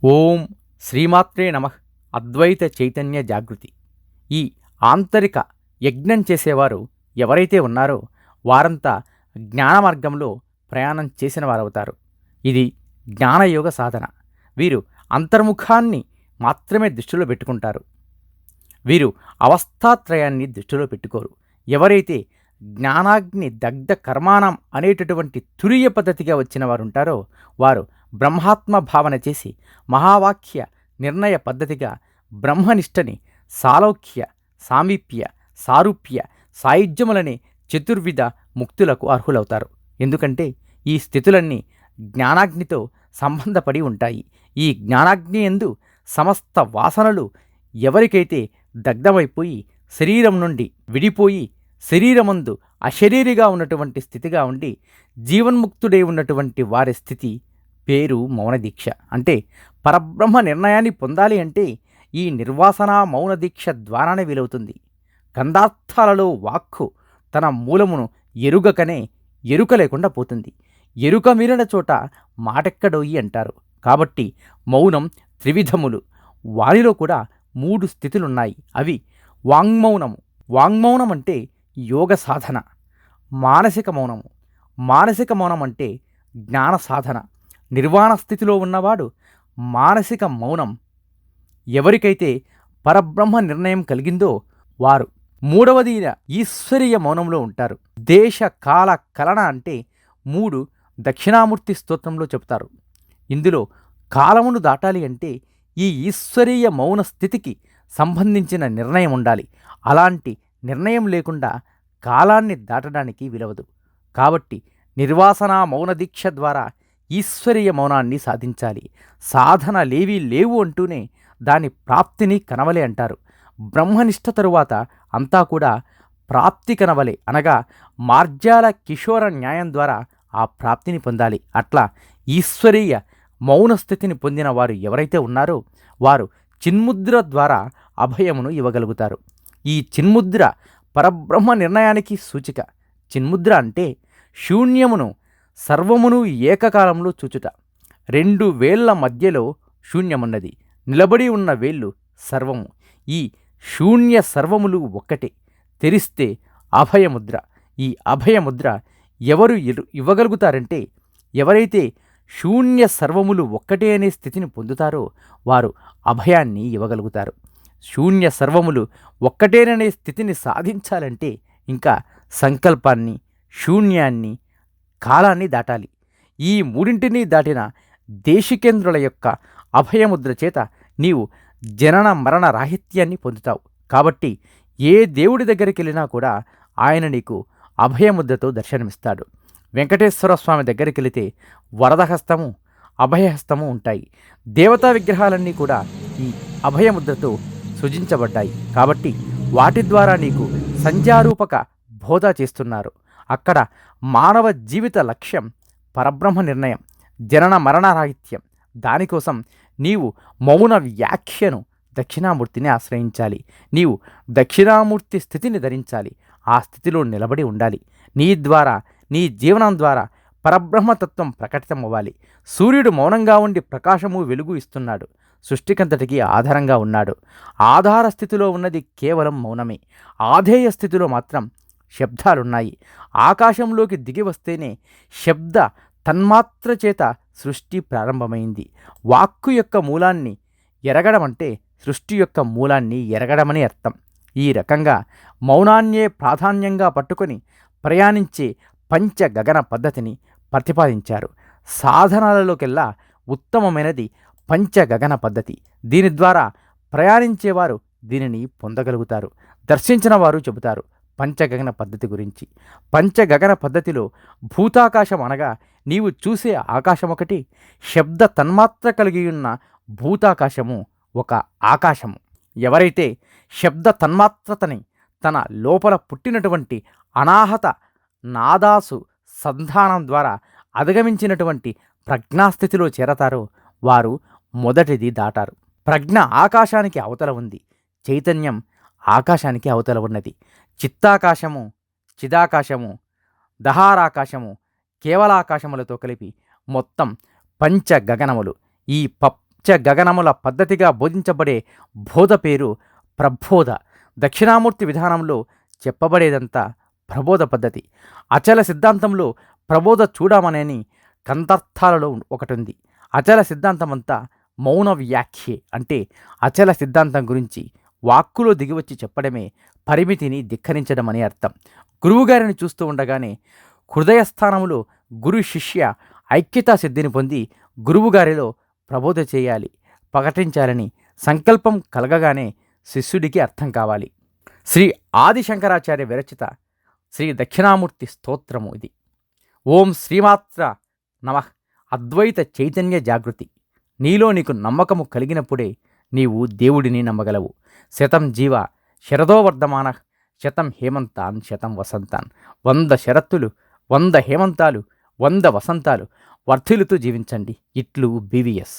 ఓం శ్రీమాత్రే నమః. అద్వైత చైతన్య జాగృతి. ఈ ఆంతరిక యజ్ఞం చేసేవారు ఎవరైతే ఉన్నారో వారంతా జ్ఞాన మార్గంలో ప్రయాణం చేసిన వారవుతారు. ఇది జ్ఞానయోగ సాధన. వీరు అంతర్ముఖాన్ని మాత్రమే దృష్టిలో పెట్టుకుంటారు. వీరు అవస్థాత్రయాన్ని దృష్టిలో పెట్టుకోరు. ఎవరైతే జ్ఞానాగ్ని దగ్ధ కర్మాణం అనేటటువంటి తురియ పద్ధతిగా వచ్చిన వారు ఉంటారో వారు బ్రహ్మాత్మ భావన చేసి మహావాక్య నిర్ణయ పద్ధతిగా బ్రహ్మనిష్టని సాలోక్య సామీప్య సారూప్య సాయుధ్యములనే చతుర్విధ ముక్తులకు అర్హులవుతారు. ఎందుకంటే ఈ స్థితులన్నీ జ్ఞానాగ్నితో సంబంధపడి ఉంటాయి. ఈ జ్ఞానాగ్ని యందు సమస్త వాసనలు ఎవరికైతే దగ్ధమైపోయి శరీరం నుండి విడిపోయి శరీరమందు అశరీరిగా ఉన్నటువంటి స్థితిగా ఉండి జీవన్ముక్తుడై ఉన్నటువంటి వారి స్థితి పేరు మౌన దీక్ష. అంటే పరబ్రహ్మ నిర్ణయాన్ని పొందాలి అంటే ఈ నిర్వాసన మౌన దీక్ష ద్వారానే వీలవుతుంది. గంధార్థాలలో వాక్కు తన మూలమును ఎరుగకనే ఎరుక లేకుండా పోతుంది. ఎరుక మీరిన చోట మాటెక్కడోయి అంటారు. కాబట్టి మౌనం త్రివిధములు. వారిలో కూడా 3 స్థితులున్నాయి. అవి వాంగ్మౌనము. వాంగ్మౌనం అంటే యోగ సాధన. మానసిక మౌనము. మానసిక మౌనం అంటే జ్ఞాన సాధన. నిర్వాణ స్థితిలో ఉన్నవాడు మానసిక మౌనం ఎవరికైతే పరబ్రహ్మ నిర్ణయం కలిగిందో వారు. మూడవది ఈశ్వరీయ మౌనంలో ఉంటారు. దేశ కాల కలన అంటే 3 దక్షిణామూర్తి స్తోత్రంలో చెప్తారు. ఇందులో కాలమును దాటాలి అంటే ఈ ఈశ్వరీయ మౌన స్థితికి సంబంధించిన నిర్ణయం ఉండాలి. అలాంటి నిర్ణయం లేకుండా కాలాన్ని దాటడానికి వీలవదు. కాబట్టి నిర్వాసన మౌన దీక్ష ద్వారా ఈశ్వరీయ మౌనాన్ని సాధించాలి. సాధనలేవీ లేవు అంటూనే దాని ప్రాప్తిని కనవలే అంటారు. బ్రహ్మనిష్ట తరువాత అంతా కూడా ప్రాప్తి కనవలే, అనగా మార్జాల కిషోర న్యాయం ద్వారా ఆ ప్రాప్తిని పొందాలి. అట్లా ఈశ్వరీయ మౌన స్థితిని పొందిన వారు ఎవరైతే ఉన్నారో వారు చిన్ముద్ర ద్వారా అభయమును ఇవ్వగలుగుతారు. ఈ చిన్ముద్ర పరబ్రహ్మ నిర్ణయానికి సూచిక. చిన్ముద్ర అంటే శూన్యమును సర్వమును ఏకకాలంలో చూచుట. 2 వేళ్ల మధ్యలో శూన్యమున్నది. నిలబడి ఉన్న వేళ్ళు సర్వము. ఈ శూన్య సర్వములు ఒక్కటే. తెరిస్తే అభయముద్ర. ఈ అభయముద్ర ఎవరు ఇవ్వగలుగుతారంటే ఎవరైతే శూన్య సర్వములు ఒక్కటే అనే స్థితిని పొందుతారో వారు అభయాన్ని ఇవ్వగలుగుతారు. శూన్య సర్వములు ఒక్కటేననే స్థితిని సాధించాలంటే ఇంకా సంకల్పాన్ని, శూన్యాన్ని, కాలాన్ని దాటాలి. ఈ 3 దాటిన దేశికేంద్రుల యొక్క అభయముద్ర చేత నీవు జనన మరణ రాహిత్యాన్ని పొందుతావు. కాబట్టి ఏ దేవుడి దగ్గరికి వెళ్ళినా కూడా ఆయన నీకు అభయముద్రతో దర్శనమిస్తాడు. వెంకటేశ్వర స్వామి దగ్గరికి వెళితే వరదహస్తము, అభయహస్తము ఉంటాయి. దేవతా విగ్రహాలన్నీ కూడా ఈ అభయముద్రతో సృజించబడ్డాయి. కాబట్టి వాటి ద్వారా నీకు సంధ్యారూపక బోధ చేస్తున్నారు. అక్కడ మానవ జీవిత లక్ష్యం పరబ్రహ్మ నిర్ణయం, జనన మరణరాహిత్యం. దానికోసం నీవు మౌన వ్యాఖ్యను దక్షిణామూర్తిని ఆశ్రయించాలి. నీవు దక్షిణామూర్తి స్థితిని ధరించాలి. ఆ స్థితిలో నిలబడి ఉండాలి. నీ ద్వారా, నీ జీవనం ద్వారా పరబ్రహ్మతత్వం ప్రకటితమవ్వాలి. సూర్యుడు మౌనంగా ఉండి ప్రకాశము వెలుగు ఇస్తున్నాడు. సృష్టికంతటికి ఆధారంగా ఉన్నాడు. ఆధార స్థితిలో ఉన్నది కేవలం మౌనమే. ఆధేయ స్థితిలో మాత్రం శబ్దాలున్నాయి. ఆకాశంలోకి దిగి వస్తేనే శబ్ద తన్మాత్ర చేత సృష్టి ప్రారంభమైంది. వాక్కు యొక్క మూలాన్ని ఎరగడం అంటే సృష్టి యొక్క మూలాన్ని ఎరగడమని అర్థం. ఈ రకంగా మౌనాన్నే ప్రాధాన్యంగా పట్టుకొని ప్రయాణించే పంచగగన పద్ధతిని ప్రతిపాదించారు. సాధనాలలోకెల్లా ఉత్తమమైనది పంచగగన పద్ధతి. దీని ద్వారా ప్రయాణించేవారు దీనిని పొందగలుగుతారు. దర్శించిన వారు చెబుతారు పంచగగన పద్ధతి గురించి. పంచగగన పద్ధతిలో భూతాకాశం అనగా నీవు చూసే ఆకాశం ఒకటి, శబ్ద తన్మాత్ర కలిగి ఉన్న భూతాకాశము ఒక ఆకాశము. ఎవరైతే శబ్ద తన్మాత్రతని తన లోపల పుట్టినటువంటి అనాహత నాదాసు సంధానం ద్వారా అధిగమించినటువంటి ప్రజ్ఞాస్థితిలో చేరతారో వారు మొదటిది దాటారు. ప్రజ్ఞ ఆకాశానికి అవతల ఉంది. చైతన్యం ఆకాశానికి అవతల ఉన్నది. చిత్తాకాశము, చిదాకాశము, దహారాకాశము, కేవలాకాశములతో కలిపి మొత్తం పంచగగనములు. ఈ పంచ గగనముల పద్ధతిగా బోధించబడే బోధ పేరు ప్రబోధ. దక్షిణామూర్తి విధానంలో చెప్పబడేదంతా ప్రబోధ పద్ధతి. అచల సిద్ధాంతంలో ప్రబోధ చూడమనేని కందార్థాలలో ఒకటుంది. అచల సిద్ధాంతమంతా మౌన వ్యాఖ్యే. అంటే అచల సిద్ధాంతం గురించి వాక్కులో దిగివచ్చి చెప్పడమే పరిమితిని ధిక్కరించడం అని అర్థం. గురువుగారిని చూస్తూ ఉండగానే హృదయస్థానంలో గురు శిష్య ఐక్యతా సిద్ధిని పొంది గురువుగారిలో ప్రబోధ చేయాలి, ప్రకటించాలని సంకల్పం కలగగానే శిష్యుడికి అర్థం కావాలి. శ్రీ ఆదిశంకరాచార్య విరచిత శ్రీ దక్షిణామూర్తి స్తోత్రము ఇది. ఓం శ్రీమాత్ర నమః. అద్వైత చైతన్య జాగృతి. నీలో నీకు నమ్మకము కలిగినప్పుడే నీవు దేవుడిని నమ్మగలవు. శతం జీవ శరదో వర్ధమాన శతం హేమంతాన్ శతం వసంతాన్. 100 శరత్తులు, 100 హేమంతాలు, 100 వసంతాలు వర్ధిల్లుతూ జీవించండి. ఇట్లు బీవీఎస్.